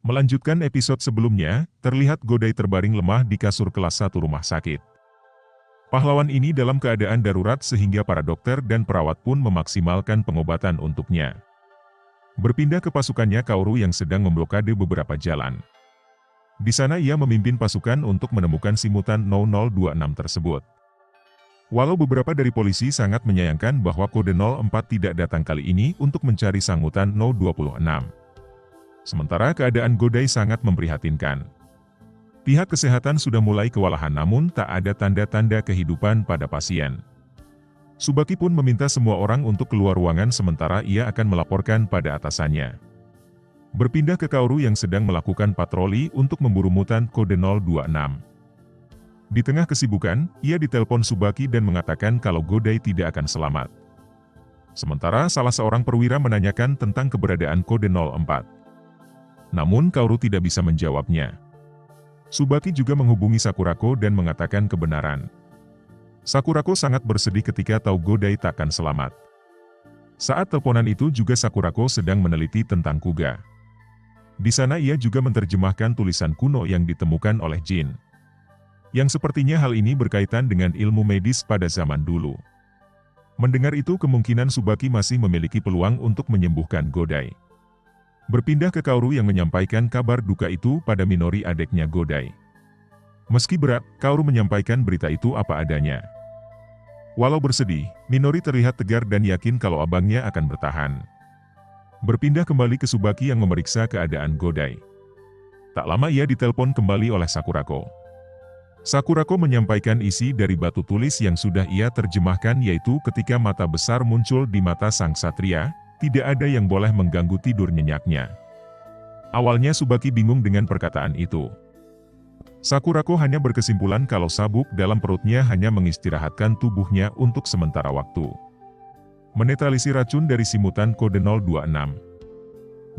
Melanjutkan episode sebelumnya, terlihat Godai terbaring lemah di kasur kelas 1 rumah sakit. Pahlawan ini dalam keadaan darurat sehingga para dokter dan perawat pun memaksimalkan pengobatan untuknya. Berpindah ke pasukannya Kaoru yang sedang memblokade beberapa jalan. Di sana ia memimpin pasukan untuk menemukan si mutan 0026 tersebut. Walau beberapa dari polisi sangat menyayangkan bahwa kode 04 tidak datang kali ini untuk mencari sang mutan 026. Sementara keadaan Godai sangat memprihatinkan. Pihak kesehatan sudah mulai kewalahan namun tak ada tanda-tanda kehidupan pada pasien. Tsubaki pun meminta semua orang untuk keluar ruangan sementara ia akan melaporkan pada atasannya. Berpindah ke Kaoru yang sedang melakukan patroli untuk memburu mutan kode 026. Di tengah kesibukan, ia ditelepon Tsubaki dan mengatakan kalau Godai tidak akan selamat. Sementara salah seorang perwira menanyakan tentang keberadaan kode 04. Namun Kaoru tidak bisa menjawabnya. Tsubaki juga menghubungi Sakurako dan mengatakan kebenaran. Sakurako sangat bersedih ketika tahu Godai takkan selamat. Saat teleponan itu juga Sakurako sedang meneliti tentang Kuga. Di sana ia juga menerjemahkan tulisan kuno yang ditemukan oleh Jin. Yang sepertinya hal ini berkaitan dengan ilmu medis pada zaman dulu. Mendengar itu kemungkinan Tsubaki masih memiliki peluang untuk menyembuhkan Godai. Berpindah ke Kaoru yang menyampaikan kabar duka itu pada Minori adiknya Godai. Meski berat, Kaoru menyampaikan berita itu apa adanya. Walau bersedih, Minori terlihat tegar dan yakin kalau abangnya akan bertahan. Berpindah kembali ke Tsubaki yang memeriksa keadaan Godai. Tak lama ia ditelepon kembali oleh Sakurako. Sakurako menyampaikan isi dari batu tulis yang sudah ia terjemahkan yaitu ketika mata besar muncul di mata sang satria, tidak ada yang boleh mengganggu tidur nyenyaknya. Awalnya Tsubaki bingung dengan perkataan itu. Sakurako hanya berkesimpulan kalau sabuk dalam perutnya hanya mengistirahatkan tubuhnya untuk sementara waktu. Menetralisir racun dari si mutan kode 026.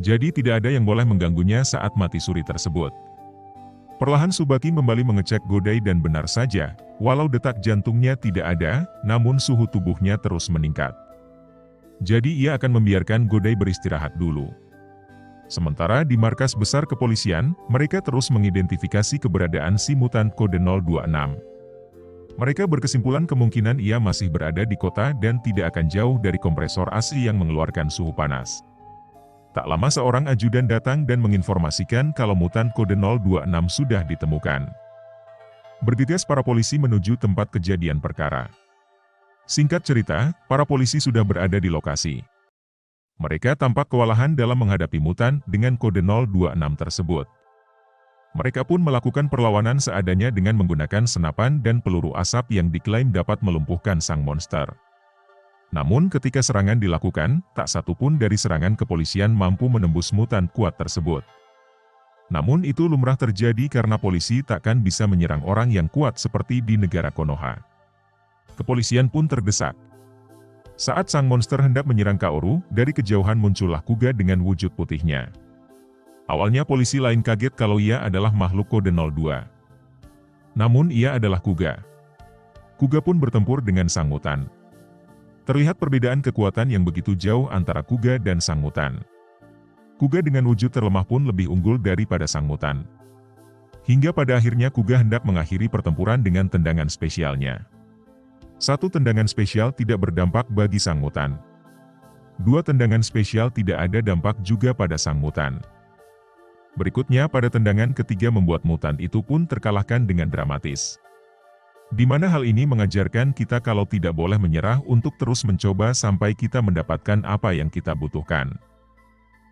Jadi tidak ada yang boleh mengganggunya saat mati suri tersebut. Perlahan Tsubaki kembali mengecek Godai dan benar saja, walau detak jantungnya tidak ada, namun suhu tubuhnya terus meningkat. Jadi ia akan membiarkan Godai beristirahat dulu. Sementara di markas besar kepolisian, mereka terus mengidentifikasi keberadaan si mutan kode 026. Mereka berkesimpulan kemungkinan ia masih berada di kota dan tidak akan jauh dari kompresor AC yang mengeluarkan suhu panas. Tak lama seorang ajudan datang dan menginformasikan kalau mutan kode 026 sudah ditemukan. Bergegas para polisi menuju tempat kejadian perkara. Singkat cerita, para polisi sudah berada di lokasi. Mereka tampak kewalahan dalam menghadapi mutan dengan kode 026 tersebut. Mereka pun melakukan perlawanan seadanya dengan menggunakan senapan dan peluru asap yang diklaim dapat melumpuhkan sang monster. Namun ketika serangan dilakukan, tak satu pun dari serangan kepolisian mampu menembus mutan kuat tersebut. Namun itu lumrah terjadi karena polisi takkan bisa menyerang orang yang kuat seperti di negara Konoha. Kepolisian pun terdesak. Saat sang monster hendak menyerang Kaoru, dari kejauhan muncullah Kuga dengan wujud putihnya. Awalnya polisi lain kaget kalau ia adalah makhluk kode 02. Namun ia adalah Kuga. Kuga pun bertempur dengan sang mutan. Terlihat perbedaan kekuatan yang begitu jauh antara Kuga dan sang mutan. Kuga dengan wujud terlemah pun lebih unggul daripada sang mutan. Hingga pada akhirnya Kuga hendak mengakhiri pertempuran dengan tendangan spesialnya. Satu tendangan spesial tidak berdampak bagi sang mutan. Dua tendangan spesial tidak ada dampak juga pada sang mutan. Berikutnya pada tendangan ketiga membuat mutan itu pun terkalahkan dengan dramatis. Di mana hal ini mengajarkan kita kalau tidak boleh menyerah untuk terus mencoba sampai kita mendapatkan apa yang kita butuhkan.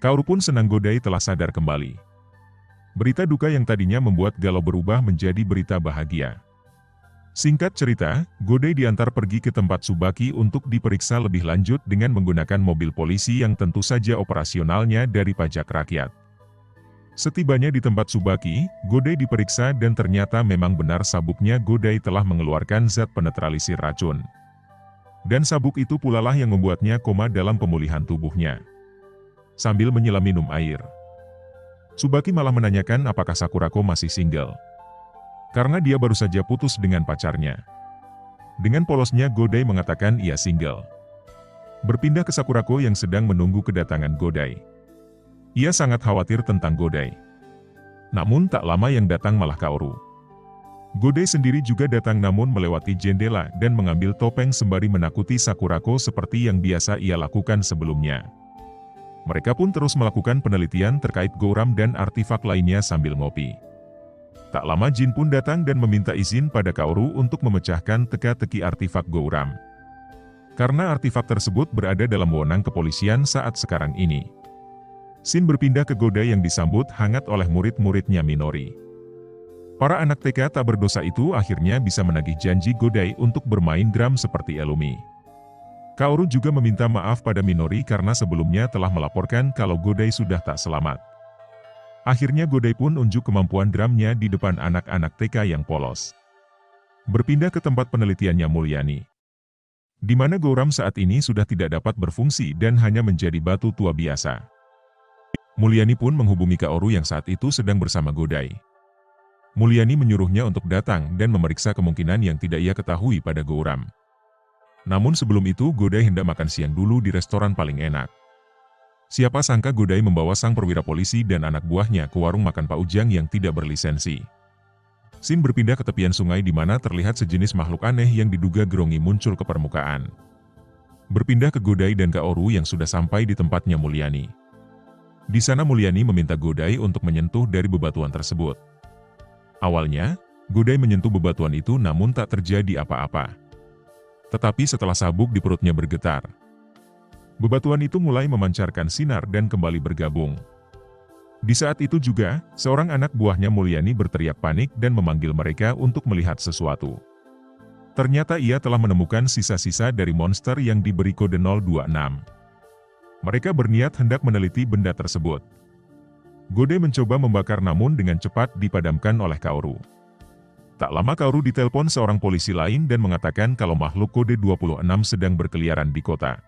Kaoru pun senang Godai telah sadar kembali. Berita duka yang tadinya membuat galau berubah menjadi berita bahagia. Singkat cerita, Godai diantar pergi ke tempat Tsubaki untuk diperiksa lebih lanjut dengan menggunakan mobil polisi yang tentu saja operasionalnya dari pajak rakyat. Setibanya di tempat Tsubaki, Godai diperiksa dan ternyata memang benar sabuknya Godai telah mengeluarkan zat penetralisir racun. Dan sabuk itu pula lah yang membuatnya koma dalam pemulihan tubuhnya. Sambil menyelam minum air, Tsubaki malah menanyakan apakah Sakurako masih single. Karena dia baru saja putus dengan pacarnya. Dengan polosnya Godai mengatakan ia single. Berpindah ke Sakurako yang sedang menunggu kedatangan Godai. Ia sangat khawatir tentang Godai. Namun tak lama yang datang malah Kaoru. Godai sendiri juga datang namun melewati jendela dan mengambil topeng sembari menakuti Sakurako seperti yang biasa ia lakukan sebelumnya. Mereka pun terus melakukan penelitian terkait Gouram dan artifak lainnya sambil ngopi. Tak lama Jin pun datang dan meminta izin pada Kaoru untuk memecahkan teka-teki artifak Gouram. Karena artifak tersebut berada dalam wewenang kepolisian saat sekarang ini. Shin berpindah ke Godai yang disambut hangat oleh murid-muridnya Minori. Para anak TK tak berdosa itu akhirnya bisa menagih janji Godai untuk bermain drum seperti Elumi. Kaoru juga meminta maaf pada Minori karena sebelumnya telah melaporkan kalau Godai sudah tak selamat. Akhirnya Godai pun unjuk kemampuan drumnya di depan anak-anak TK yang polos. Berpindah ke tempat penelitiannya Mulyani, di mana Gouram saat ini sudah tidak dapat berfungsi dan hanya menjadi batu tua biasa. Mulyani pun menghubungi Kaoru yang saat itu sedang bersama Godai. Mulyani menyuruhnya untuk datang dan memeriksa kemungkinan yang tidak ia ketahui pada Gouram. Namun sebelum itu Godai hendak makan siang dulu di restoran paling enak. Siapa sangka Godai membawa sang perwira polisi dan anak buahnya ke warung makan Pak Ujang yang tidak berlisensi. Shin berpindah ke tepian sungai di mana terlihat sejenis makhluk aneh yang diduga Grongi muncul ke permukaan. Berpindah ke Godai dan Kaoru yang sudah sampai di tempatnya Mulyani. Di sana Mulyani meminta Godai untuk menyentuh dari bebatuan tersebut. Awalnya, Godai menyentuh bebatuan itu namun tak terjadi apa-apa. Tetapi setelah sabuk di perutnya bergetar, bebatuan itu mulai memancarkan sinar dan kembali bergabung. Di saat itu juga, seorang anak buahnya Mulyani berteriak panik dan memanggil mereka untuk melihat sesuatu. Ternyata ia telah menemukan sisa-sisa dari monster yang diberi kode 026. Mereka berniat hendak meneliti benda tersebut. Godai mencoba membakar namun dengan cepat dipadamkan oleh Kaoru. Tak lama Kaoru ditelepon seorang polisi lain dan mengatakan kalau makhluk kode 26 sedang berkeliaran di kota.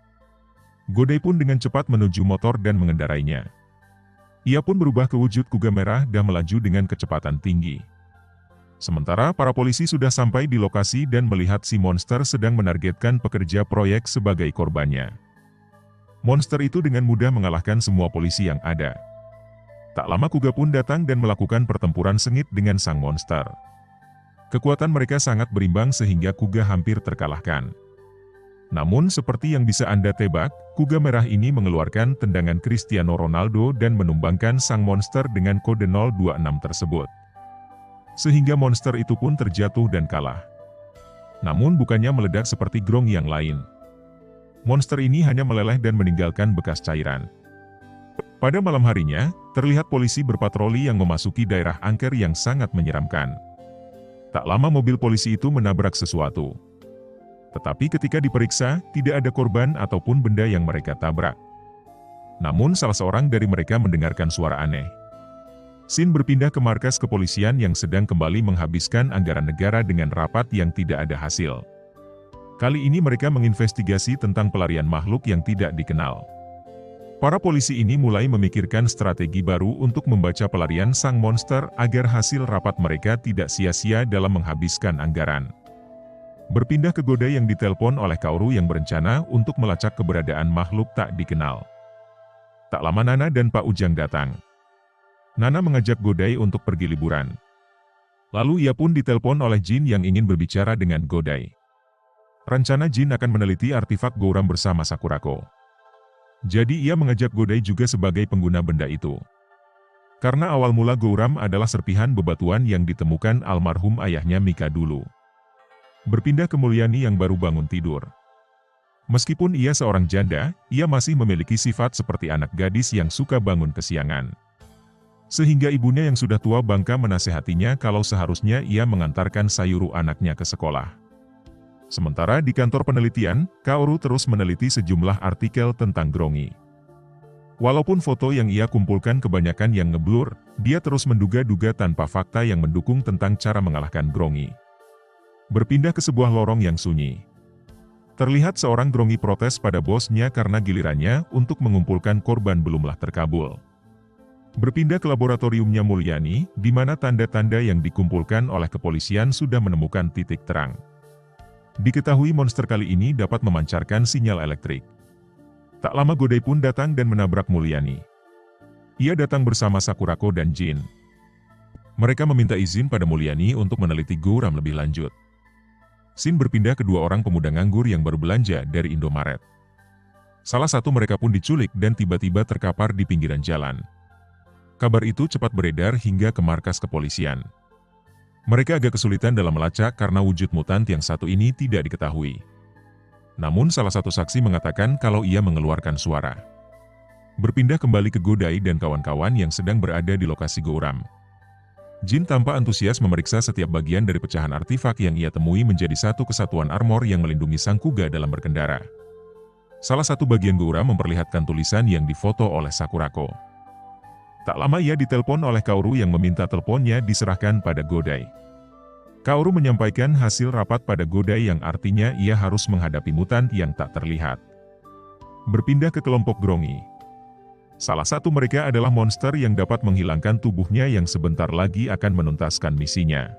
Godai pun dengan cepat menuju motor dan mengendarainya. Ia pun berubah ke wujud kuga merah dan melaju dengan kecepatan tinggi. Sementara para polisi sudah sampai di lokasi dan melihat si monster sedang menargetkan pekerja proyek sebagai korbannya. Monster itu dengan mudah mengalahkan semua polisi yang ada. Tak lama kuga pun datang dan melakukan pertempuran sengit dengan sang monster. Kekuatan mereka sangat berimbang sehingga kuga hampir terkalahkan. Namun seperti yang bisa Anda tebak, kuga merah ini mengeluarkan tendangan Cristiano Ronaldo dan menumbangkan sang monster dengan kode 026 tersebut. Sehingga monster itu pun terjatuh dan kalah. Namun bukannya meledak seperti Grong yang lain. Monster ini hanya meleleh dan meninggalkan bekas cairan. Pada malam harinya, terlihat polisi berpatroli yang memasuki daerah angker yang sangat menyeramkan. Tak lama mobil polisi itu menabrak sesuatu. Tetapi ketika diperiksa, tidak ada korban ataupun benda yang mereka tabrak. Namun salah seorang dari mereka mendengarkan suara aneh. Shin berpindah ke markas kepolisian yang sedang kembali menghabiskan anggaran negara dengan rapat yang tidak ada hasil. Kali ini mereka menginvestigasi tentang pelarian makhluk yang tidak dikenal. Para polisi ini mulai memikirkan strategi baru untuk membaca pelarian sang monster agar hasil rapat mereka tidak sia-sia dalam menghabiskan anggaran. Berpindah ke Godai yang ditelepon oleh Kaoru yang berencana untuk melacak keberadaan makhluk tak dikenal. Tak lama Nana dan Pak Ujang datang. Nana mengajak Godai untuk pergi liburan. Lalu ia pun ditelepon oleh Jin yang ingin berbicara dengan Godai. Rencana Jin akan meneliti artifak Gouram bersama Sakurako. Jadi ia mengajak Godai juga sebagai pengguna benda itu. Karena awal mula Gouram adalah serpihan bebatuan yang ditemukan almarhum ayahnya Mika dulu. Berpindah ke Mulyani yang baru bangun tidur. Meskipun ia seorang janda, ia masih memiliki sifat seperti anak gadis yang suka bangun kesiangan. Sehingga ibunya yang sudah tua bangka menasehatinya kalau seharusnya ia mengantarkan Sayuru anaknya ke sekolah. Sementara di kantor penelitian, Kaoru terus meneliti sejumlah artikel tentang Grongi. Walaupun foto yang ia kumpulkan kebanyakan yang ngeblur, dia terus menduga-duga tanpa fakta yang mendukung tentang cara mengalahkan Grongi. Berpindah ke sebuah lorong yang sunyi. Terlihat seorang Grongi protes pada bosnya karena gilirannya untuk mengumpulkan korban belumlah terkabul. Berpindah ke laboratoriumnya Mulyani, di mana tanda-tanda yang dikumpulkan oleh kepolisian sudah menemukan titik terang. Diketahui monster kali ini dapat memancarkan sinyal elektrik. Tak lama Godai pun datang dan menabrak Mulyani. Ia datang bersama Sakurako dan Jin. Mereka meminta izin pada Mulyani untuk meneliti Gouram lebih lanjut. Scene berpindah ke dua orang pemuda nganggur yang baru belanja dari Indomaret. Salah satu mereka pun diculik dan tiba-tiba terkapar di pinggiran jalan. Kabar itu cepat beredar hingga ke markas kepolisian. Mereka agak kesulitan dalam melacak karena wujud mutant yang satu ini tidak diketahui. Namun salah satu saksi mengatakan kalau ia mengeluarkan suara. Berpindah kembali ke Godai dan kawan-kawan yang sedang berada di lokasi Gouram. Jin tanpa antusias memeriksa setiap bagian dari pecahan artifak yang ia temui menjadi satu kesatuan armor yang melindungi sang kuga dalam berkendara. Salah satu bagian Gouram memperlihatkan tulisan yang difoto oleh Sakurako. Tak lama ia ditelepon oleh Kaoru yang meminta teleponnya diserahkan pada Godai. Kaoru menyampaikan hasil rapat pada Godai yang artinya ia harus menghadapi mutant yang tak terlihat. Berpindah ke kelompok Grongi. Salah satu mereka adalah monster yang dapat menghilangkan tubuhnya yang sebentar lagi akan menuntaskan misinya.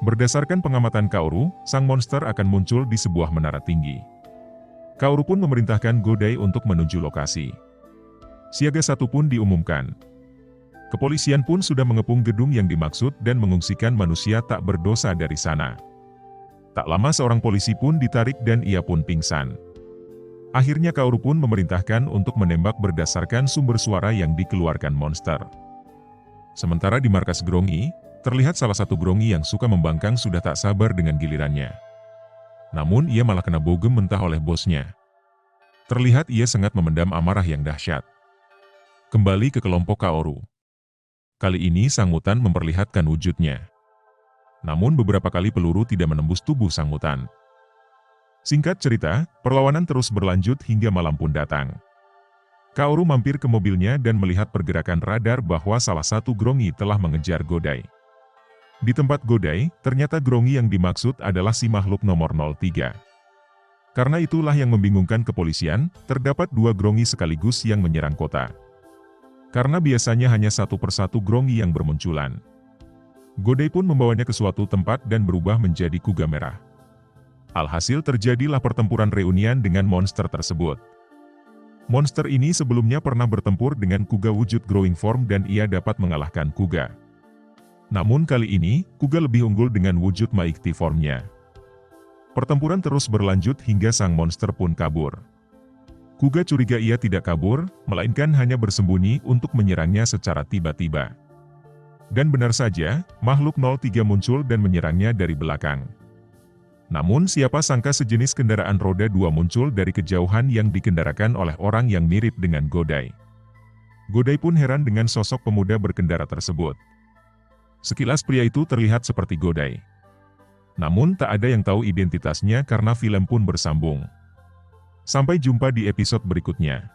Berdasarkan pengamatan Kaoru, sang monster akan muncul di sebuah menara tinggi. Kaoru pun memerintahkan Godai untuk menuju lokasi. Siaga 1 pun diumumkan. Kepolisian pun sudah mengepung gedung yang dimaksud dan mengungsikan manusia tak berdosa dari sana. Tak lama seorang polisi pun ditarik dan ia pun pingsan. Akhirnya Kaoru pun memerintahkan untuk menembak berdasarkan sumber suara yang dikeluarkan monster. Sementara di markas Grongi, terlihat salah satu Grongi yang suka membangkang sudah tak sabar dengan gilirannya. Namun ia malah kena bogem mentah oleh bosnya. Terlihat ia sangat memendam amarah yang dahsyat. Kembali ke kelompok Kaoru. Kali ini sang mutan memperlihatkan wujudnya. Namun beberapa kali peluru tidak menembus tubuh sang mutan. Singkat cerita, perlawanan terus berlanjut hingga malam pun datang. Kaoru mampir ke mobilnya dan melihat pergerakan radar bahwa salah satu Grongi telah mengejar Godai. Di tempat Godai, ternyata Grongi yang dimaksud adalah si makhluk nomor 03. Karena itulah yang membingungkan kepolisian, terdapat 2 Grongi sekaligus yang menyerang kota. Karena biasanya hanya satu persatu Grongi yang bermunculan. Godai pun membawanya ke suatu tempat dan berubah menjadi kuga merah. Alhasil terjadilah pertempuran reunian dengan monster tersebut. Monster ini sebelumnya pernah bertempur dengan kuga wujud growing form dan ia dapat mengalahkan kuga. Namun kali ini, kuga lebih unggul dengan wujud Maikti formnya. Pertempuran terus berlanjut hingga sang monster pun kabur. Kuga curiga ia tidak kabur, melainkan hanya bersembunyi untuk menyerangnya secara tiba-tiba. Dan benar saja, makhluk 03 muncul dan menyerangnya dari belakang. Namun siapa sangka sejenis kendaraan roda 2 muncul dari kejauhan yang dikendarakan oleh orang yang mirip dengan Godai. Godai pun heran dengan sosok pemuda berkendara tersebut. Sekilas pria itu terlihat seperti Godai. Namun tak ada yang tahu identitasnya karena film pun bersambung. Sampai jumpa di episode berikutnya.